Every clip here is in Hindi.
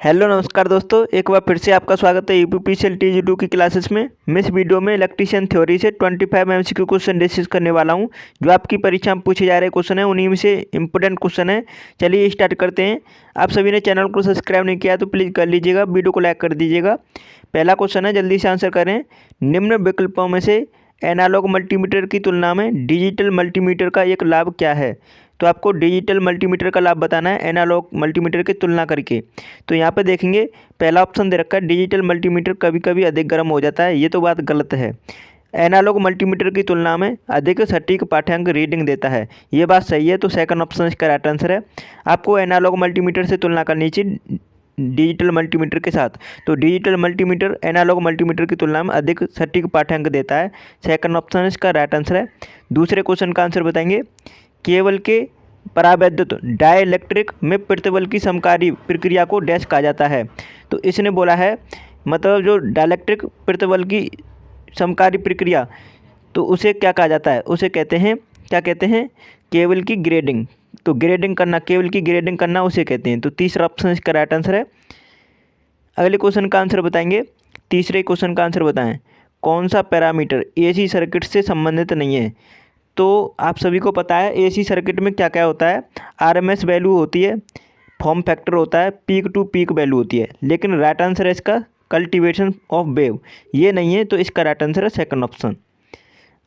हेलो नमस्कार दोस्तों, एक बार फिर से आपका स्वागत है यूपीपीसीएल TG2 की क्लासेस में। मैं इस वीडियो में इलेक्ट्रीशियन थ्योरी से 25 MCQ क्वेश्चन डिस्कस करने वाला हूं। जो आपकी परीक्षा में पूछे जा रहे क्वेश्चन है उन्हीं में से इंपॉर्टेंट क्वेश्चन है। चलिए स्टार्ट करते हैं। आप सभी ने चैनल को सब्सक्राइब नहीं किया तो प्लीज़ कर लीजिएगा, वीडियो को लाइक कर दीजिएगा। पहला क्वेश्चन है, जल्दी से आंसर करें। निम्न विकल्पों में से एनालॉग मल्टीमीटर की तुलना में डिजिटल मल्टीमीटर का एक लाभ क्या है? तो आपको डिजिटल मल्टीमीटर का लाभ बताना है एनालॉग मल्टीमीटर की तुलना करके। तो यहाँ पे देखेंगे पहला ऑप्शन दे रखा है, डिजिटल मल्टीमीटर कभी कभी अधिक गर्म हो जाता है। ये तो बात गलत है। एनालॉग मल्टीमीटर की तुलना में अधिक सटीक पाठ्यांक रीडिंग देता है, ये बात सही है। तो सेकंड ऑप्शन इसका राइट आंसर है। आपको एनालॉग मल्टीमीटर से तुलना करनी चाहिए डिजिटल मल्टीमीटर के साथ। तो डिजिटल मल्टीमीटर एनालॉग मल्टीमीटर की तुलना में अधिक सटीक पाठ्यांक देता है। सेकंड ऑप्शन इसका राइट आंसर है। दूसरे क्वेश्चन का आंसर बताएंगे। केबल के परावैद्युत डाइइलेक्ट्रिक में प्रतिबल की समकारी प्रक्रिया को डैश कहा जाता है। तो इसने बोला है मतलब जो डाइइलेक्ट्रिक प्रतिबल की समकारी प्रक्रिया, तो उसे क्या कहा जाता है? उसे कहते हैं, क्या कहते हैं? केबल की ग्रेडिंग। तो ग्रेडिंग करना, केबल की ग्रेडिंग करना उसे कहते हैं। तो तीसरा ऑप्शन इसका राइट आंसर है। अगले क्वेश्चन का आंसर बताएंगे। तीसरे क्वेश्चन का आंसर बताएं। कौन सा पैरामीटर AC सर्किट से संबंधित नहीं है? तो आप सभी को पता है AC सर्किट में क्या क्या होता है। RMS वैल्यू होती है, फॉर्म फैक्टर होता है, पीक टू पीक वैल्यू होती है। लेकिन राइट आंसर है इसका कल्टीवेशन ऑफ वेव, ये नहीं है। तो इसका राइट आंसर है सेकंड ऑप्शन।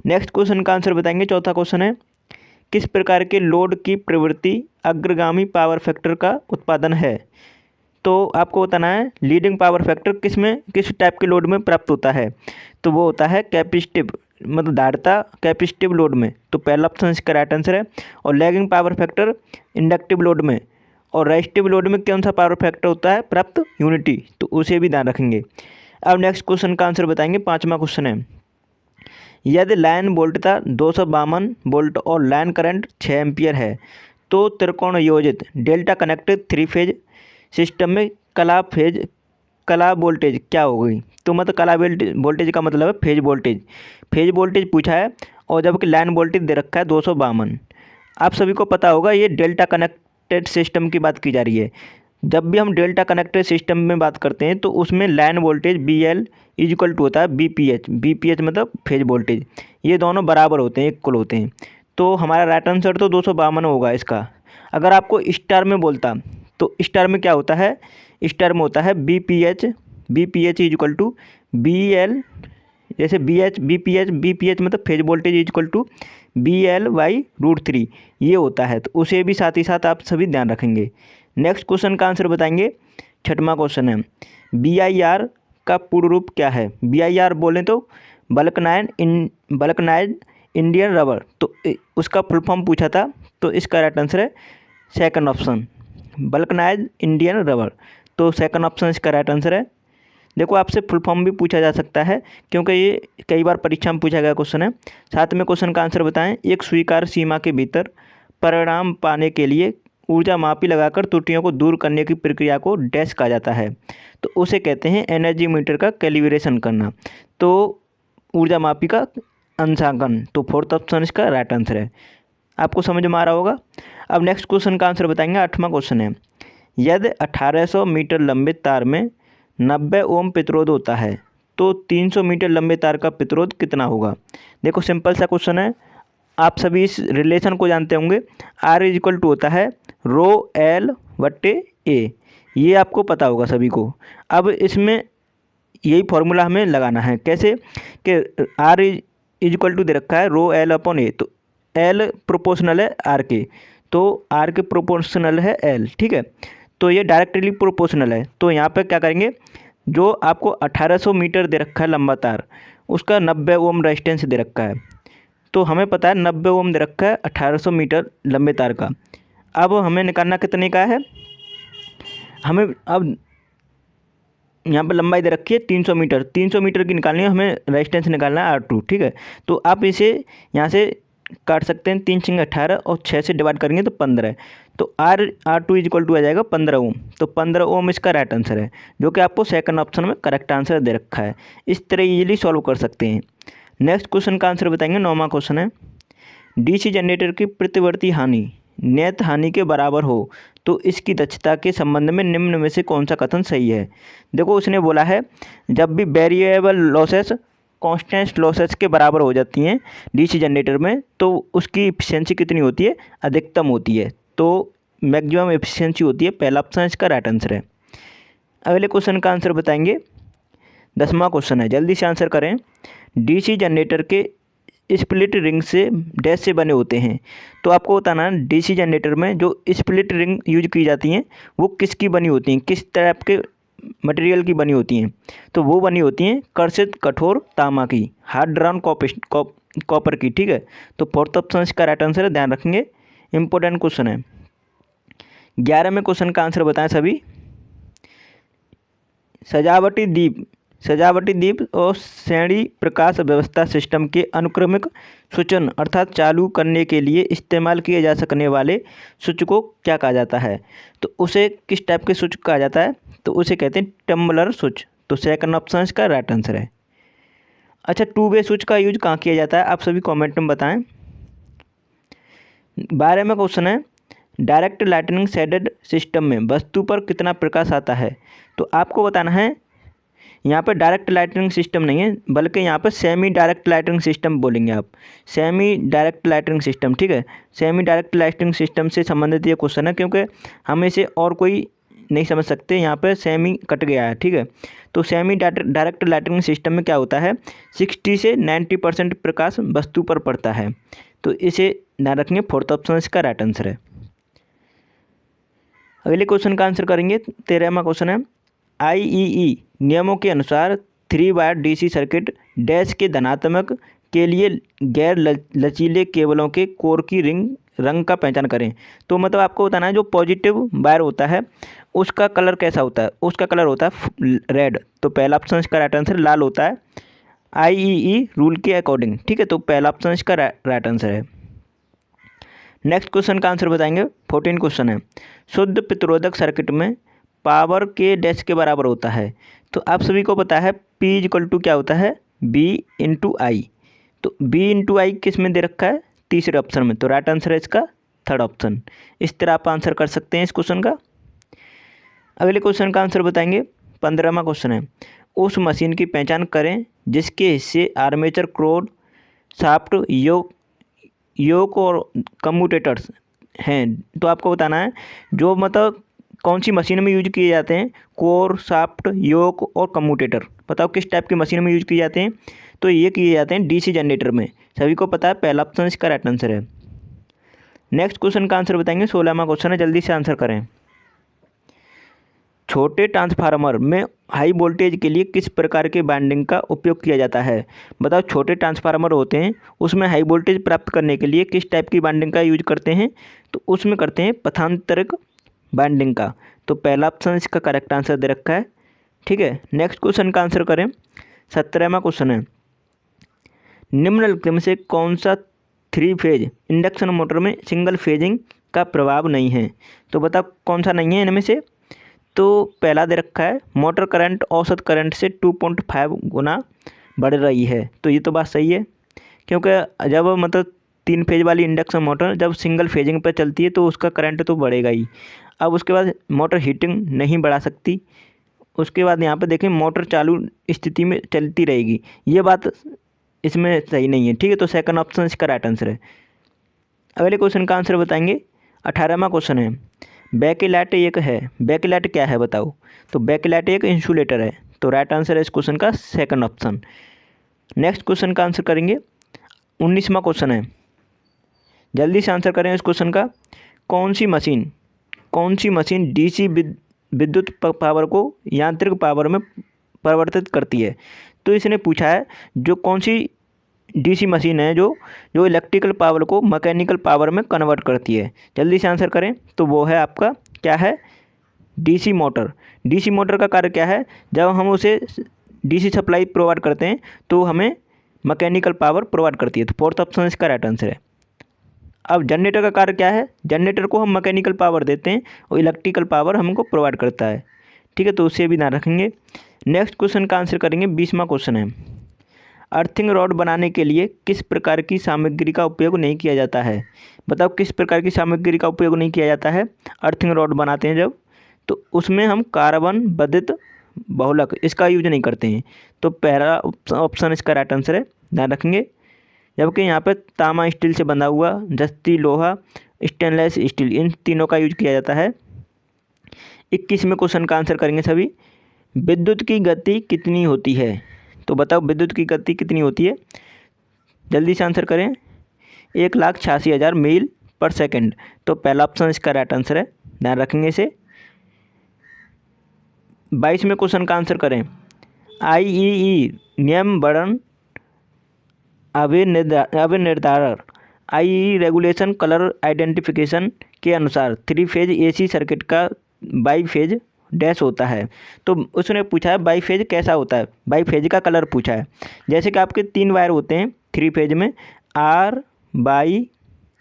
नेक्स्ट क्वेश्चन का आंसर बताएंगे। चौथा क्वेश्चन है, किस प्रकार के लोड की प्रवृत्ति अग्रगामी पावर फैक्टर का उत्पादन है? तो आपको बताना है लीडिंग पावर फैक्टर किस टाइप के लोड में प्राप्त होता है। तो वो होता है कैपेसिटिव, मतलब धारिता कैपेसिटिव लोड में। तो पहला ऑप्शन इसका राइट आंसर है। और lagging power factor inductive load में। और रेजिस्टिव लोड में कौन सा पावर फैक्टर होता है प्राप्त? यूनिटी। तो उसे भी ध्यान रखेंगे। अब नेक्स्ट क्वेश्चन का आंसर बताएंगे। पाँचवा क्वेश्चन है, यदि लाइन वोल्टता 252 वोल्ट और लाइन करंट 6 एम्पियर है तो त्रिकोण योजित डेल्टा कनेक्टेड 3 फेज सिस्टम में कला वोल्टेज क्या होगी? तो मतलब कला वोल्टेज का मतलब है फेज वोल्टेज। फेज वोल्टेज पूछा है और जबकि लाइन वोल्टेज दे रखा है 252। आप सभी को पता होगा ये डेल्टा कनेक्टेड सिस्टम की बात की जा रही है। जब भी हम डेल्टा कनेक्टेड सिस्टम में बात करते हैं तो उसमें line voltage BL equal to होता है BPH मतलब फेज वोल्टेज। ये दोनों बराबर होते हैं, इक्वल होते हैं। तो हमारा राइट आंसर तो 252 होगा इसका। अगर आपको स्टार में बोलता तो स्टार में क्या होता है? स्टार में होता है BPH इक्वल टू BL, जैसे BPH मतलब phase voltage equal to BL/√3 ये होता है। तो उसे भी साथ ही साथ आप सभी ध्यान रखेंगे। नेक्स्ट क्वेश्चन का आंसर बताएंगे। छठवां क्वेश्चन है, BIR का पूर्ण रूप क्या है? BIR बोलें तो बल्कनाइज्ड इंडियन रबर। तो उसका फुल फॉर्म पूछा था। तो इसका राइट आंसर है सेकंड ऑप्शन, बल्कनाइज्ड इंडियन रबर। तो सेकंड ऑप्शन इसका राइट आंसर है। देखो आपसे फुल फॉर्म भी पूछा जा सकता है क्योंकि ये कई बार परीक्षा में पूछा गया क्वेश्चन है। सातवें क्वेश्चन का आंसर बताएं। एक स्वीकार्य सीमा के भीतर परिणाम पाने के लिए ऊर्जा मापी लगाकर त्रुटियों को दूर करने की प्रक्रिया को डैश कहा जाता है। तो उसे कहते हैं एनर्जी मीटर का कैलिब्रेशन करना। तो ऊर्जा मापी का अंशांकन। तो फोर्थ ऑप्शन इसका राइट आंसर है। आपको समझ में आ रहा होगा। अब नेक्स्ट क्वेश्चन का आंसर बताएंगे। आठवां क्वेश्चन है, यदि 1800 मीटर लंबे तार में 90 ओम प्रतिरोध होता है तो 300 मीटर लंबे तार का प्रतिरोध कितना होगा? देखो सिंपल सा क्वेश्चन है। आप सभी इस रिलेशन को जानते होंगे। R इक्वल टू होता है ρL/A। ये आपको पता होगा सभी को। अब इसमें यही फॉर्मूला हमें लगाना है। कैसे कि R इक्वल टू दे रखा है ρL/A। तो L प्रोपोर्शनल है R के, तो R के प्रोपोर्शनल है L, ठीक है। तो ये डायरेक्टली प्रोपोर्शनल है। तो यहाँ पे क्या करेंगे, जो आपको 1800 मीटर दे रखा है लंबा तार, उसका 90 ओम रेजिस्टेंस दे रखा है। तो हमें पता है 90 ओम दे रखा है 1800 मीटर लंबे तार का। अब हमें निकालना कितने का है? हमें अब यहाँ पर लंबाई दे रखी है 300 मीटर। 300 मीटर की निकालनी है, हमें रेजिस्टेंस निकालना है R2, ठीक है। तो आप इसे यहाँ से काट सकते हैं। 3 × 18 और 6 से डिवाइड करेंगे तो 15। तो R2 इक्वल टू आ जाएगा 15 ओम। तो 15 ओम इसका राइट आंसर है, जो कि आपको सेकंड ऑप्शन में करेक्ट आंसर दे रखा है। इस तरह इजीली सॉल्व कर सकते हैं। नेक्स्ट क्वेश्चन का आंसर बताएंगे। 9वां क्वेश्चन है, DC जनरेटर की प्रतिवर्ती हानि नेत हानि के बराबर हो तो इसकी दक्षता के संबंध में निम्न में से कौन सा कथन सही है। देखो उसने बोला है जब भी वेरिएबल लॉसेस कांस्टेंट लॉसेस के बराबर हो जाती हैं डीसी जनरेटर में तो उसकी एफिशिएंसी कितनी होती है, अधिकतम होती है, तो मैक्सिमम एफिशिएंसी होती है। पहला ऑप्शन इसका राइट आंसर है। अगले क्वेश्चन का आंसर बताएंगे। 10वां क्वेश्चन है, जल्दी से आंसर करें। डीसी जनरेटर के स्प्लिट रिंग से डैश से बने होते हैं। तो आपको बताना है डीसी जनरेटर में जो स्प्लिट रिंग यूज की जाती हैं वो किसकी बनी होती हैं, किस टाइप के मटेरियल की बनी होती हैं। तो वो बनी होती हैं कर्षित कठोर तांबा की, हार्ड ड्राउन कॉपर की। ठीक है, तो फोर्थ ऑप्शन इसका राइट आंसर है, ध्यान रखेंगे, इंपॉर्टेंट क्वेश्चन है। 11वें क्वेश्चन का आंसर बताएं सभी। सजावटी दीप और श्रेणी प्रकाश व्यवस्था सिस्टम के अनुक्रमिक सूचन अर्थात चालू करने के लिए इस्तेमाल किए जा सकने वाले स्विच को क्या कहा जाता है। तो उसे किस टाइप के स्विच कहा जाता है, तो उसे कहते हैं टम्बलर स्विच। तो सेकंड ऑप्शन इसका राइट आंसर है। अच्छा, 2 वे स्विच का यूज कहाँ किया जाता है, आप सभी कमेंट में बताएं। 12वां क्वेश्चन है, डायरेक्ट लाइटनिंग शेडेड सिस्टम में वस्तु पर कितना प्रकाश आता है। तो आपको बताना है यहाँ पर डायरेक्ट लाइटनिंग सिस्टम नहीं है बल्कि यहाँ पर सेमी डायरेक्ट लाइटनिंग सिस्टम बोलेंगे आप, सेमी डायरेक्ट लाइटनिंग सिस्टम। ठीक है, सेमी डायरेक्ट लाइटनिंग सिस्टम से संबंधित ये क्वेश्चन है क्योंकि हम इसे और कोई नहीं समझ सकते, यहाँ पर सेमी कट गया है। ठीक है, तो सेमी डायरेक्ट लाइटनिंग सिस्टम में क्या होता है 60 से 90% प्रकाश वस्तु पर पड़ता है। तो इसे ध्यान रखेंगे, फोर्थ ऑप्शन इसका राइट आंसर है। अगले क्वेश्चन का आंसर करेंगे। 13वां क्वेश्चन है, आईईई नियमों के अनुसार 3 वायर डीसी सर्किट डैश के धनात्मक के लिए गैर लचीले केबलों के कोर की रंग का पहचान करें। तो मतलब आपको बताना है जो पॉजिटिव वायर होता है उसका कलर कैसा होता है, उसका कलर होता है रेड। तो पहला ऑप्शन इसका राइट आंसर लाल होता है आईईई रूल के अकॉर्डिंग। ठीक है, तो पहला ऑप्शन इसका राइट आंसर है। नेक्स्ट क्वेश्चन का आंसर बताएंगे। 14 क्वेश्चन है, शुद्ध प्रतिरोधक सर्किट में पावर के डैश के बराबर होता है। तो आप सभी को पता है P = क्या होता है B/I। तो B/I किस में दे रखा है, तीसरे ऑप्शन में। तो राइट आंसर है इसका थर्ड ऑप्शन। इस तरह आप आंसर कर सकते हैं इस क्वेश्चन का। अगले क्वेश्चन का आंसर बताएंगे। 15वां क्वेश्चन है, उस मशीन की पहचान करें जिसके हिस्से आर्मेचर, क्रोड, शाफ्ट, योक और कम्यूटेटर्स हैं। तो आपको बताना है जो मतलब कौन सी मशीन में यूज किए जाते हैं, कोर, शाफ्ट, योक और कम्यूटेटर। बताओ किस टाइप की मशीन में यूज किए जाते हैं। तो ये किए जाते हैं डीसी जनरेटर में, सभी को पता है, पहला ऑप्शन इसका राइट आंसर है। नेक्स्ट क्वेश्चन का आंसर बताएंगे। 16वां क्वेश्चन है, जल्दी से आंसर करें। छोटे ट्रांसफार्मर में हाई वोल्टेज के लिए किस प्रकार के वाइंडिंग का उपयोग किया जाता है। बताओ छोटे ट्रांसफार्मर होते हैं उसमें हाई वोल्टेज प्राप्त करने के लिए किस टाइप की वाइंडिंग का यूज करते हैं। तो उसमें करते हैं पथांतरिक वाइंडिंग का। तो पहला ऑप्शन इसका करेक्ट आंसर दे रखा है। ठीक है, नेक्स्ट क्वेश्चन का आंसर करें। 17वां क्वेश्चन है, निम्नलिखित में से कौन सा 3 फेज इंडक्शन मोटर में सिंगल फेजिंग का प्रभाव नहीं है। तो बताओ कौन सा नहीं है इनमें से। तो पहला दे रखा है मोटर करंट औसत करंट से 2.5 गुना बढ़ रही है। तो ये तो बात सही है क्योंकि जब मतलब 3 फेज वाली इंडक्शन मोटर जब सिंगल फेजिंग पर चलती है तो उसका करंट तो बढ़ेगा ही। अब उसके बाद मोटर हीटिंग नहीं बढ़ा सकती। उसके बाद यहाँ पर देखें मोटर चालू स्थिति में चलती रहेगी, ये बात इसमें सही नहीं है। ठीक है, तो सेकंड ऑप्शन इसका राइट आंसर है। अगले क्वेश्चन का आंसर बताएंगे। 18वां क्वेश्चन है, बैकलाइट एक है, बैकलाइट क्या है बताओ। तो बैकलाइट एक इंसुलेटर है। तो राइट आंसर है इस क्वेश्चन का सेकंड ऑप्शन। नेक्स्ट क्वेश्चन का आंसर करेंगे। 19वां क्वेश्चन है, जल्दी से आंसर करें इस क्वेश्चन का। कौन सी मशीन डीसी विद्युत पावर को यांत्रिक पावर में परिवर्तित करती है। तो इसने पूछा है जो कौन सी डीसी मशीन है जो इलेक्ट्रिकल पावर को मैकेनिकल पावर में कन्वर्ट करती है। जल्दी से आंसर करें। तो वो है आपका क्या है, डीसी मोटर। डीसी मोटर का कार्य क्या है, जब हम उसे डीसी सप्लाई प्रोवाइड करते हैं तो हमें मैकेनिकल पावर प्रोवाइड करती है। तो फोर्थ ऑप्शन इसका राइट आंसर है। अब जनरेटर का कार्य क्या है, जनरेटर को हम मैकेनिकल पावर देते हैं और इलेक्ट्रिकल पावर हमको प्रोवाइड करता है। ठीक है, तो उससे भी ध्यान रखेंगे। नेक्स्ट क्वेश्चन का आंसर करेंगे। 20वां क्वेश्चन है, अर्थिंग रॉड बनाने के लिए किस प्रकार की सामग्री का उपयोग नहीं किया जाता है? बताओ किस प्रकार की सामग्री का उपयोग नहीं किया जाता है अर्थिंग रॉड बनाते हैं जब? तो उसमें हम कार्बन बधित बहुलक इसका यूज नहीं करते हैं। तो पहला ऑप्शन इसका राइट आंसर है, ध्यान रखेंगे। जबकि यहाँ पे तांबा स्टील से बंधा हुआ, जस्ती लोहा, स्टेनलेस स्टील, इन तीनों का यूज किया जाता है। 21वें क्वेश्चन का आंसर करेंगे सभी। विद्युत की गति कितनी होती है? तो बताओ विद्युत की गति कितनी होती है? जल्दी से आंसर करें। 1,86,000 मील पर सेकंड। तो पहला ऑप्शन इसका राइट आंसर है, ध्यान रखेंगे इसे। 22वें क्वेश्चन का आंसर करें। IEE नियम वर्णन अभिनिर्धारण IEE रेगुलेशन कलर आइडेंटिफिकेशन के अनुसार 3 फेज AC सर्किट का बाई फेज डैश होता है। तो उसने पूछा है बाई फेज कैसा होता है, बाई फेज का कलर पूछा है। जैसे कि आपके 3 वायर होते हैं 3 फेज में, R, Y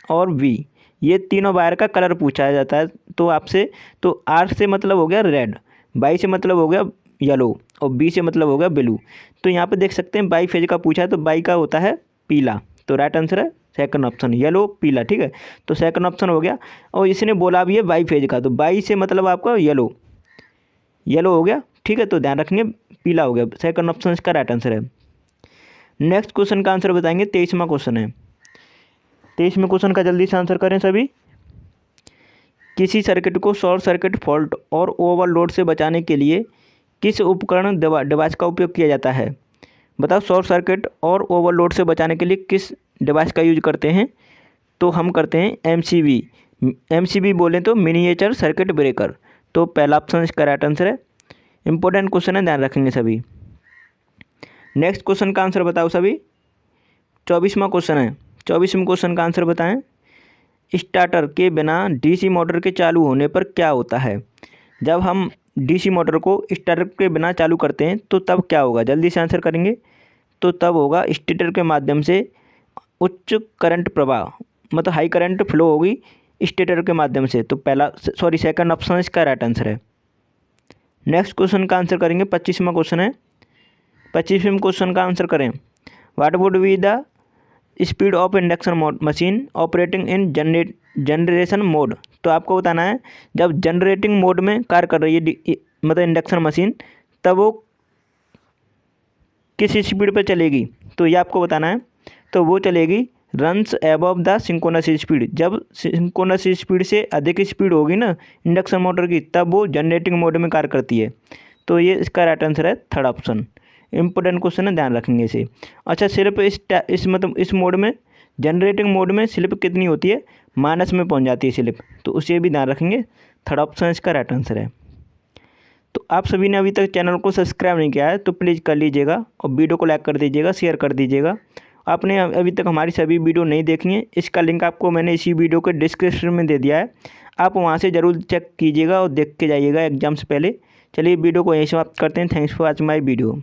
और V, ये तीनों वायर का कलर पूछा जाता है तो आपसे। तो R से मतलब हो गया रेड, Y से मतलब हो गया येलो और B से मतलब हो गया ब्लू। तो यहाँ पे देख सकते हैं बाई फेज का पूछा है तो बाई का होता है पीला। तो राइट आंसर है सेकंड ऑप्शन, येलो पीला, ठीक है। तो सेकंड ऑप्शन हो गया। और इसने बोला भी है बाई फेज का, तो बाई से मतलब आपका येलो, येलो हो गया, ठीक है। तो ध्यान रखेंगे पीला हो गया, सेकंड ऑप्शन इसका राइट आंसर है। नेक्स्ट क्वेश्चन का आंसर बताएंगे, 23वां क्वेश्चन है। 23वें क्वेश्चन का जल्दी से आंसर करें सभी। किसी सर्किट को शॉर्ट सर्किट फॉल्ट और ओवरलोड से बचाने के लिए किस उपकरण डिवाइस का उपयोग किया जाता है? बताओ शॉर्ट सर्किट और ओवरलोड से बचाने के लिए किस डिवाइस का यूज करते हैं? तो हम करते हैं MCB। MCB बोलें तो मिनिएचर सर्किट ब्रेकर। तो पहला ऑप्शन इसका राइट आंसर है। इंपॉर्टेंट क्वेश्चन है, ध्यान रखेंगे सभी। नेक्स्ट क्वेश्चन का आंसर बताओ सभी। 24वां क्वेश्चन है। 24वें क्वेश्चन का आंसर बताएं। स्टार्टर के बिना DC मोटर के चालू होने पर क्या होता है? जब हम DC मोटर को स्टार्टर के बिना चालू करते हैं तो तब क्या होगा? जल्दी से आंसर करेंगे। तो तब होगा स्टेटर के माध्यम से उच्च करंट प्रवाह, मतलब हाई करंट फ्लो होगी स्टेटर के माध्यम से। तो सेकंड ऑप्शन इसका राइट आंसर है। नेक्स्ट क्वेश्चन का आंसर करेंगे। 25वां क्वेश्चन है। 25वें क्वेश्चन का आंसर करें। What would be the speed of induction machine operating in generation mode? तो आपको बताना है जब जनरेटिंग मोड में कार्य कर रही है मतलब इंडक्शन मशीन, तब वो किस स्पीड पर चलेगी? तो ये आपको बताना है। तो वो चलेगी runs above the synchronous speed. जब सिंक्रोनस स्पीड से अधिक स्पीड होगी ना इंडक्शन मोटर की, तब वो जनरेटिंग मोड में कार्य करती है। तो ये इसका राइट आंसर है थर्ड ऑप्शन। इंपॉर्टेंट क्वेश्चन है, ध्यान रखेंगे इसे। अच्छा, सिर्फ इस मोड में, जनरेटिंग मोड में स्लिप कितनी होती है? माइनस में पहुंच जाती है स्लिप। तो उसे भी ध्यान रखेंगे, थर्ड ऑप्शन इसका राइट आंसर है। तो आप सभी ने अभी तक चैनल को सब्सक्राइब नहीं किया है तो प्लीज़ कर लीजिएगा और वीडियो को लाइक कर दीजिएगा, शेयर कर दीजिएगा। आपने अभी तक हमारी सभी वीडियो नहीं देखी है, इसका लिंक आपको मैंने इसी वीडियो के डिस्क्रिप्शन में दे दिया है, आप वहां से ज़रूर चेक कीजिएगा और देख के जाइएगा एग्जाम से पहले। चलिए वीडियो को यहीं समाप्त करते हैं। Thanks for watching my video.